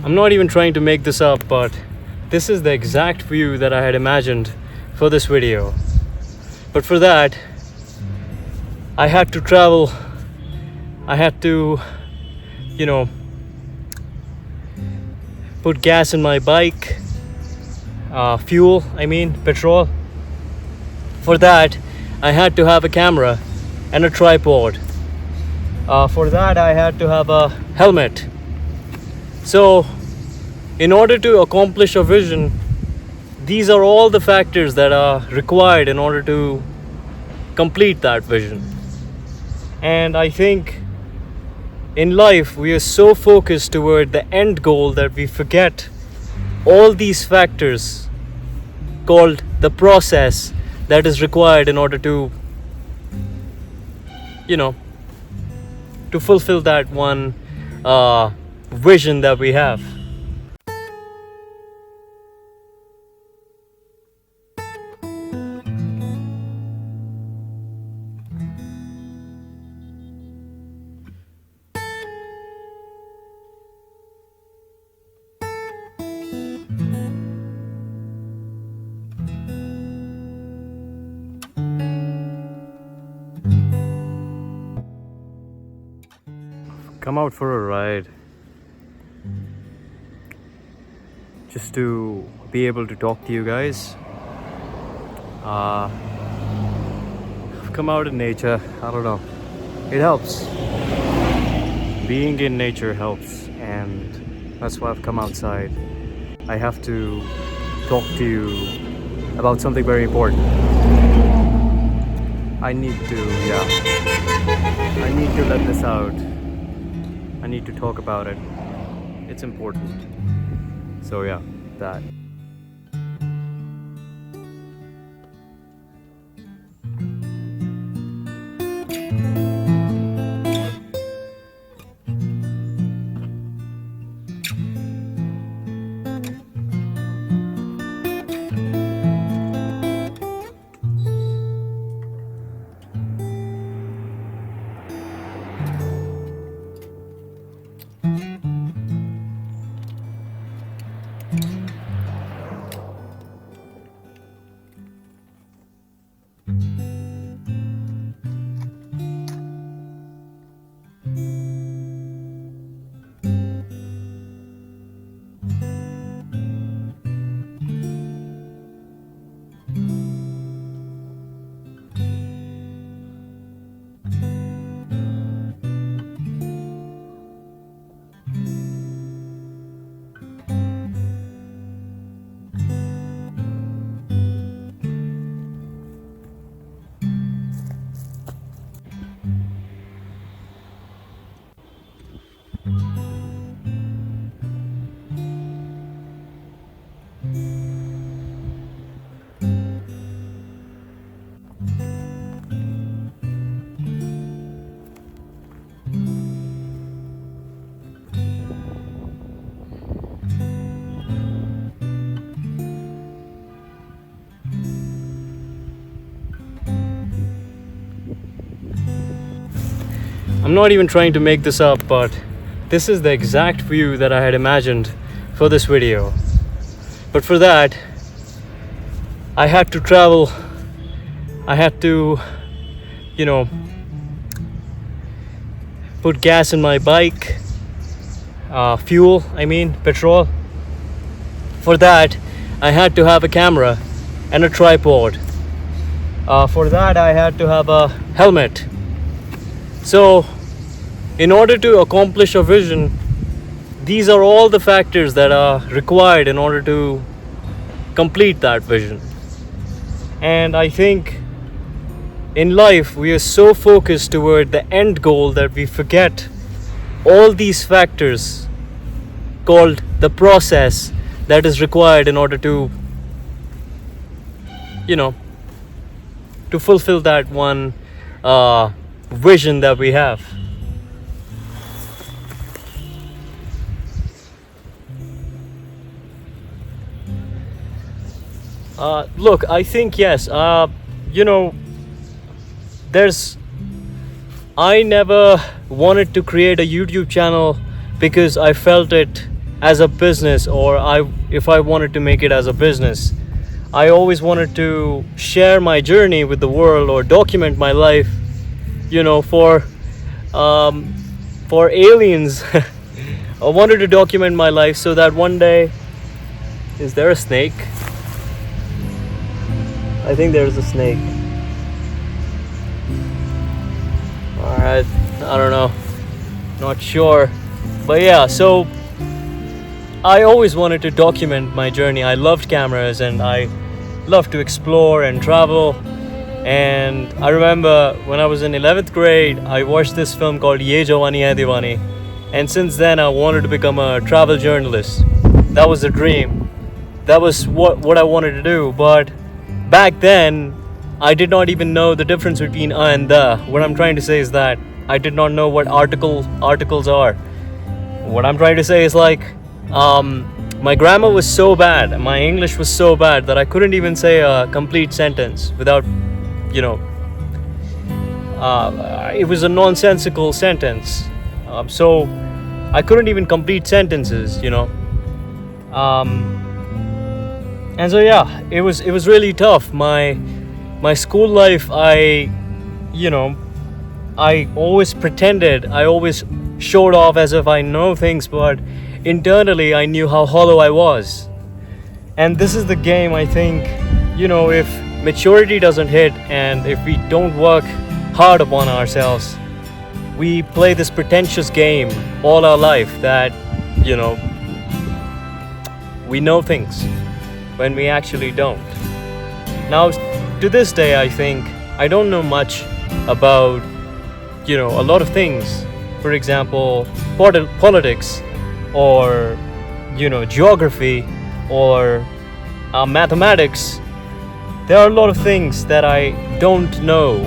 I'm not even trying to make this up, but this is the exact view that I had imagined for this video. But for that, I had to travel. I had to, put gas in my bike, petrol. For that, I had to have a camera and a tripod. For that, I had to have a helmet. So, in order to accomplish a vision, these are all the factors that are required in order to complete that vision. And I think in life, we are so focused toward the end goal that we forget all these factors called the process that is required in order to fulfill that one vision that we have. Come out for a ride just to be able to talk to you guys. I've come out in nature. I don't know, it helps. Being in nature helps, and that's why I've come outside. I have to talk to you about something very important. I need to let this out. I need to talk about it. It's important. So yeah, that. I'm not even trying to make this up, but this is the exact view that I had imagined for this video. But for that, I had to travel. I had to, put gas in my bike, petrol. For that, I had to have a camera and a tripod. For that, I had to have a helmet. So, in order to accomplish a vision, these are all the factors that are required in order to complete that vision. And I think in life, we are so focused toward the end goal that we forget all these factors called the process that is required in order to fulfill that one vision that we have. Look, I think yes. I never wanted to create a YouTube channel because I felt it as a business, or if I wanted to make it as a business, I always wanted to share my journey with the world or document my life, um, for aliens. I wanted to document my life so that one day, is there a snake? I think there's a snake. Alright, I don't know. Not sure. But yeah, so I always wanted to document my journey. I loved cameras and I loved to explore and travel. And I remember when I was in 11th grade, I watched this film called Ye Jawani Hai Diwani. And since then, I wanted to become a travel journalist. That was the dream. That was what I wanted to do. But back then, I did not even know the difference between and the. What I'm trying to say is that I did not know what articles are. What I'm trying to say is like, my grammar was so bad, my English was so bad that I couldn't even say a complete sentence without, it was a nonsensical sentence. So I couldn't even complete sentences, and so yeah, it was really tough. My school life, I always pretended, I always showed off as if I know things, but internally I knew how hollow I was. And this is the game, I think, if maturity doesn't hit and if we don't work hard upon ourselves, we play this pretentious game all our life that, we know things when we actually don't. Now, to this day, I think I don't know much about, a lot of things. For example, politics, or, geography, or mathematics. There are a lot of things that I don't know.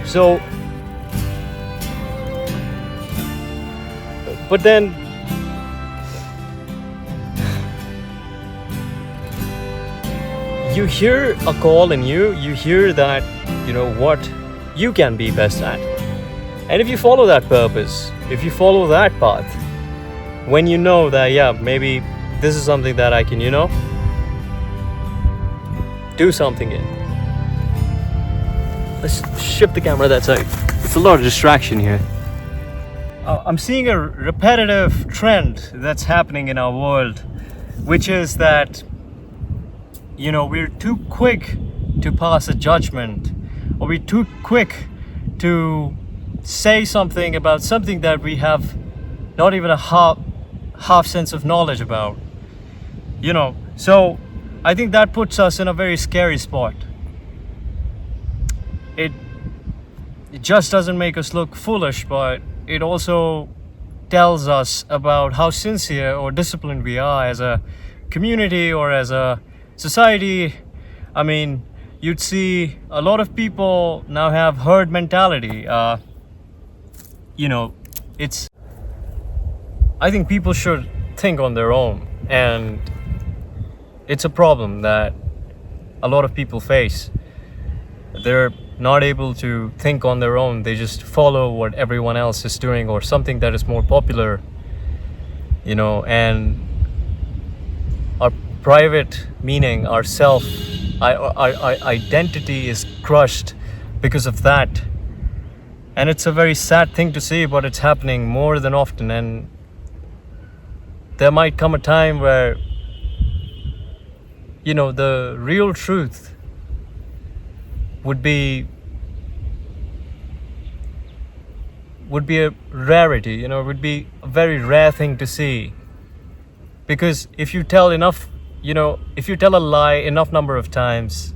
So, but then, you hear a call in you hear that, what you can be best at. And if you follow that purpose, if you follow that path, when you know that, yeah, maybe this is something that I can, do something in. Let's shift the camera that side. It's a lot of distraction here. I'm seeing a repetitive trend that's happening in our world, which is that, we're too quick to pass a judgment, or we're too quick to say something about something that we have not even a half sense of knowledge about. So I think that puts us in a very scary spot. It just doesn't make us look foolish, but it also tells us about how sincere or disciplined we are as a community or as a society. I mean, you'd see a lot of people now have herd mentality. I think people should think on their own, and it's a problem that a lot of people face. They're not able to think on their own. They just follow what everyone else is doing, or something that is more popular, and our private meaning, our our identity is crushed because of that. And it's a very sad thing to see, but it's happening more than often. And there might come a time where, the real truth would be a rarity, it would be a very rare thing to see. Because if you tell a lie enough number of times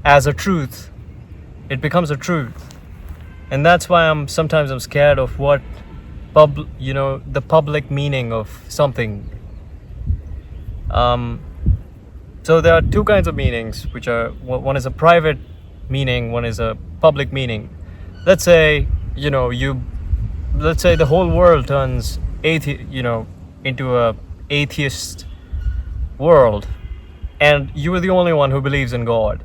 as a truth, it becomes a truth. And that's why I'm sometimes scared of what the public meaning of something. So there are two kinds of meanings, which are, one is a private meaning, one is a public meaning. Let's say, let's say the whole world turns into a atheist world, and you are the only one who believes in God.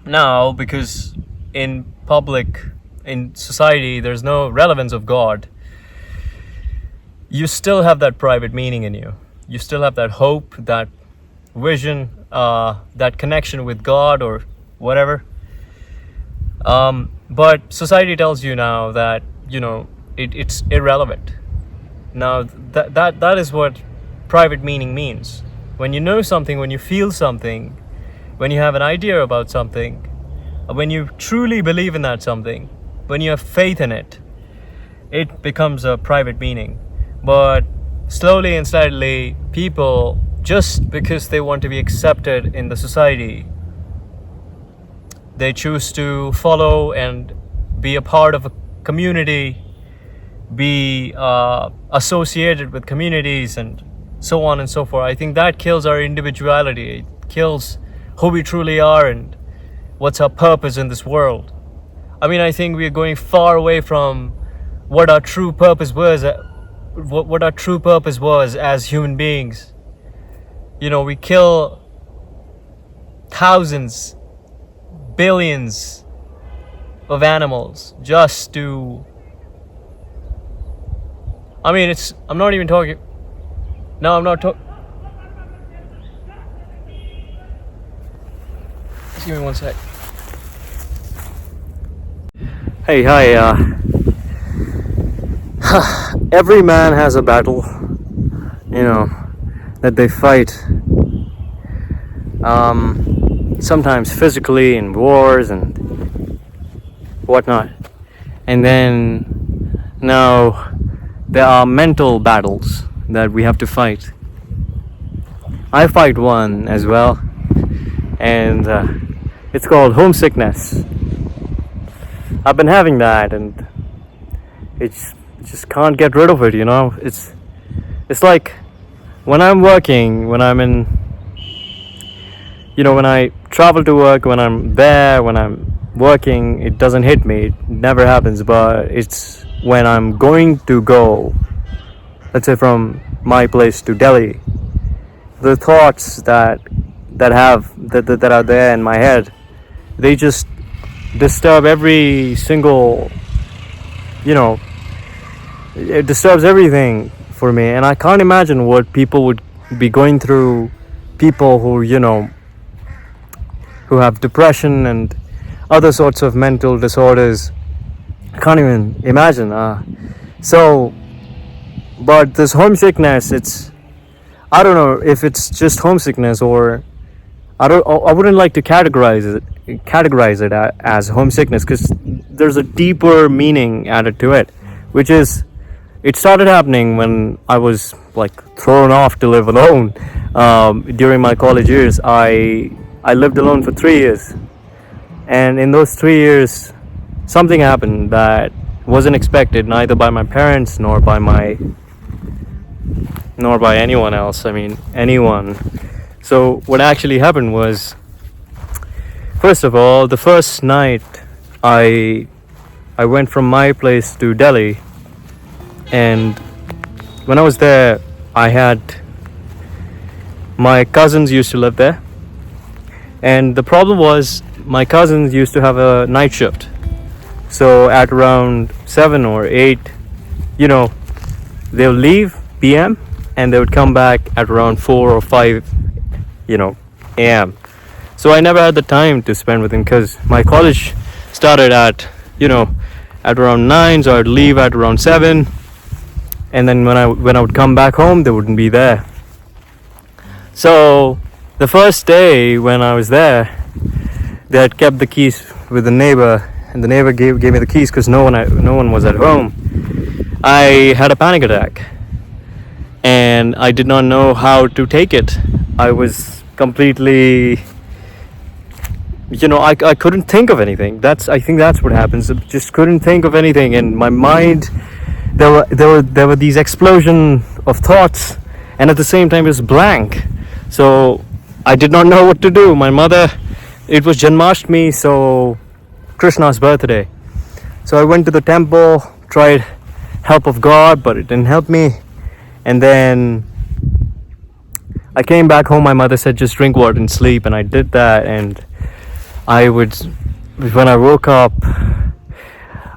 Now, because in public in society, there's no relevance of God, you still have that private meaning in you. You still have that hope, that vision, that connection with God or whatever. But society tells you now that, it's irrelevant. Now that is what private meaning means. When you know something, when you feel something, when you have an idea about something, when you truly believe in that something, when you have faith in it, it becomes a private meaning. But slowly and steadily, people, just because they want to be accepted in the society, they choose to follow and be a part of a community, be associated with communities, and so on and so forth. I think that kills our individuality. It kills who we truly are and what's our purpose in this world. I mean, I think we are going far away from what our true purpose was. What our true purpose was as human beings. We kill thousands, billions of animals just to. I mean, I'm not even talking. No, I'm not talking. Just give me 1 sec. Hey, hi. Every man has a battle, that they fight. Sometimes physically in wars and whatnot. And then now there are mental battles that we have to fight. I fight one as well, and it's called homesickness. I've been having that, and it's just can't get rid of it. It's like when I'm working, when I'm in, when I travel to work, when I'm there, when I'm working, it doesn't hit me. It never happens. But it's when I'm going to go, let's say from my place to Delhi, the thoughts that are there in my head, they just disturb every single, it disturbs everything for me. And I can't imagine what people would be going through, people who who have depression and other sorts of mental disorders. I can't even imagine. But this homesickness, I don't know if it's just homesickness, or I wouldn't like to categorize it as homesickness, because there's a deeper meaning added to it, which is, it started happening when I was thrown off to live alone. During my college years, I lived alone for 3 years, and in those 3 years, something happened that wasn't expected, neither by my parents nor by anyone else. I mean, anyone. So what actually happened was, first of all, the first night I went from my place to Delhi, and when I was there, I had my cousins used to live there, and the problem was my cousins used to have a night shift. So at around 7 or 8, they'll leave PM and they would come back at around 4 or 5 AM. So I never had the time to spend with them, because my college started at around 9, so I'd leave at around 7, and then when I would come back home, they wouldn't be there. So the first day when I was there, they had kept the keys with the neighbor, and the neighbor gave me the keys because no one was at home. I had a panic attack, and I did not know how to take it. I was completely, I couldn't think of anything. I think that's what happens. I just couldn't think of anything. In my mind, there were these explosion of thoughts, and at the same time it was blank. So I did not know what to do. My mother, it was Janmashtami, so Krishna's birthday. So I went to the temple, tried help of God, but it didn't help me. And then I came back home. My mother said just drink water and sleep, and I did that. And when I woke up,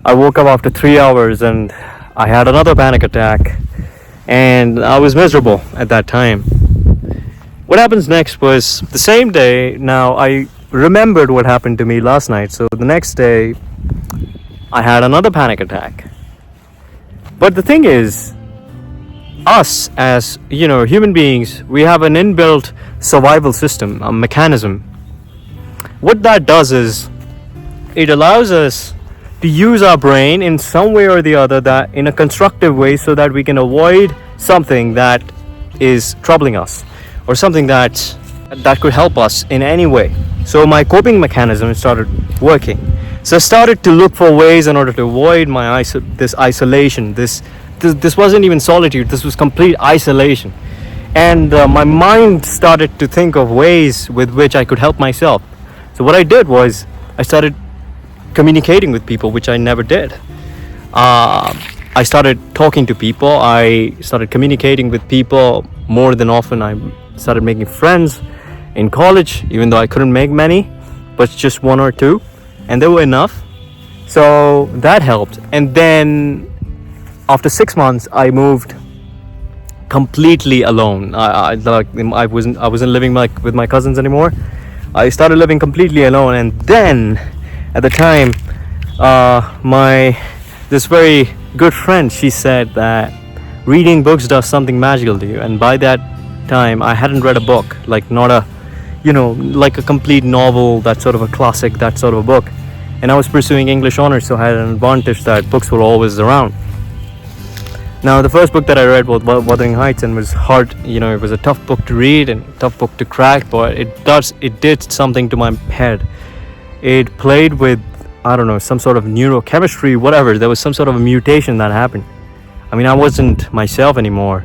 I woke up after 3 hours and I had another panic attack, and I was miserable at that time. What happens next was the same day. Now I remembered what happened to me last night, so the next day I had another panic attack. But the thing is, us as human beings, we have an inbuilt survival system, a mechanism. What that does is it allows us to use our brain in some way or the other, that in a constructive way, so that we can avoid something that is troubling us, or something that could help us in any way. So my coping mechanism started working. So I started to look for ways in order to avoid this isolation. This wasn't even solitude. This was complete isolation. And my mind started to think of ways with which I could help myself. So what I did was I started communicating with people, which I never did. I started talking to people. I started communicating with people more than often. I started making friends in college, even though I couldn't make many, but just one or two, and they were enough. So that helped. And then after 6 months, I moved completely alone. I wasn't living with my cousins anymore. I started living completely alone. And then at the time, this very good friend, she said that reading books does something magical to you. And by that time, I hadn't read a book, like not a like a complete novel, that sort of a classic, that sort of a book. And I was pursuing English honors, so I had an advantage that books were always around. Now, the first book that I read was Wuthering Heights, and was hard. It was a tough book to read and tough book to crack, but it did something to my head. It played with, I don't know, some sort of neurochemistry, whatever. There was some sort of a mutation that happened. I mean, I wasn't myself anymore.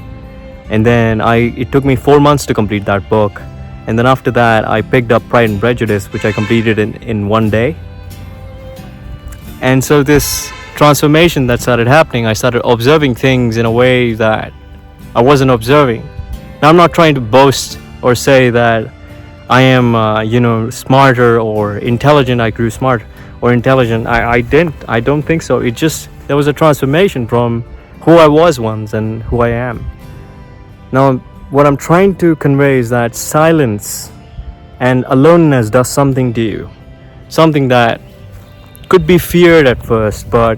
And then it took me 4 months to complete that book. And then after that, I picked up Pride and Prejudice, which I completed in one day. And so this transformation that started happening, I started observing things in a way that I wasn't observing. Now, I'm not trying to boast or say that I am, smarter or intelligent. I grew smart or intelligent. I didn't. I don't think so. There was a transformation from who I was once and who I am. Now, what I'm trying to convey is that silence and aloneness does something to you. Something that could be feared at first, but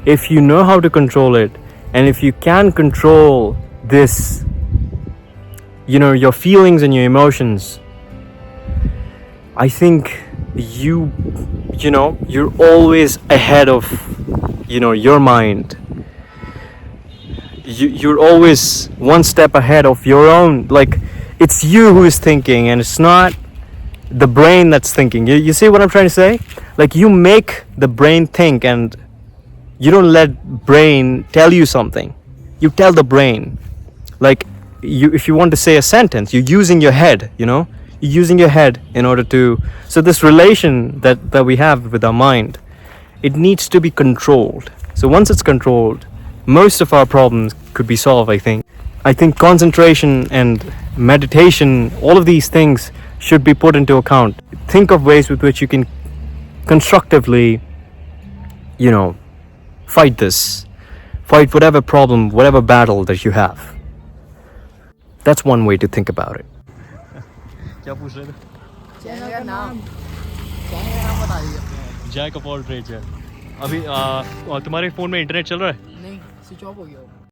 if you know how to control it, and if you can control this, your feelings and your emotions, I think you're always ahead of, your mind. You're always one step ahead of your own. Like, it's you who is thinking, and it's not the brain that's thinking. You see what I'm trying to say? Like, you make the brain think, and you don't let brain tell you something. You tell the brain. Like, if you want to say a sentence, you're using your head, You're using your head in order to... So this relation that we have with our mind, it needs to be controlled. So once it's controlled, most of our problems could be solved, I think. I think concentration and meditation, all of these things should be put into account. Think of ways with which you can constructively, fight whatever problem, whatever battle that you have. That's one way to think about it. क्या पूछ रहे थे? Channel का नाम बता दीजिए. Jack of all trades है. अभी तुम्हारे फोन में इंटरनेट चल रहा है? नहीं, स्विच ऑफ हो गया.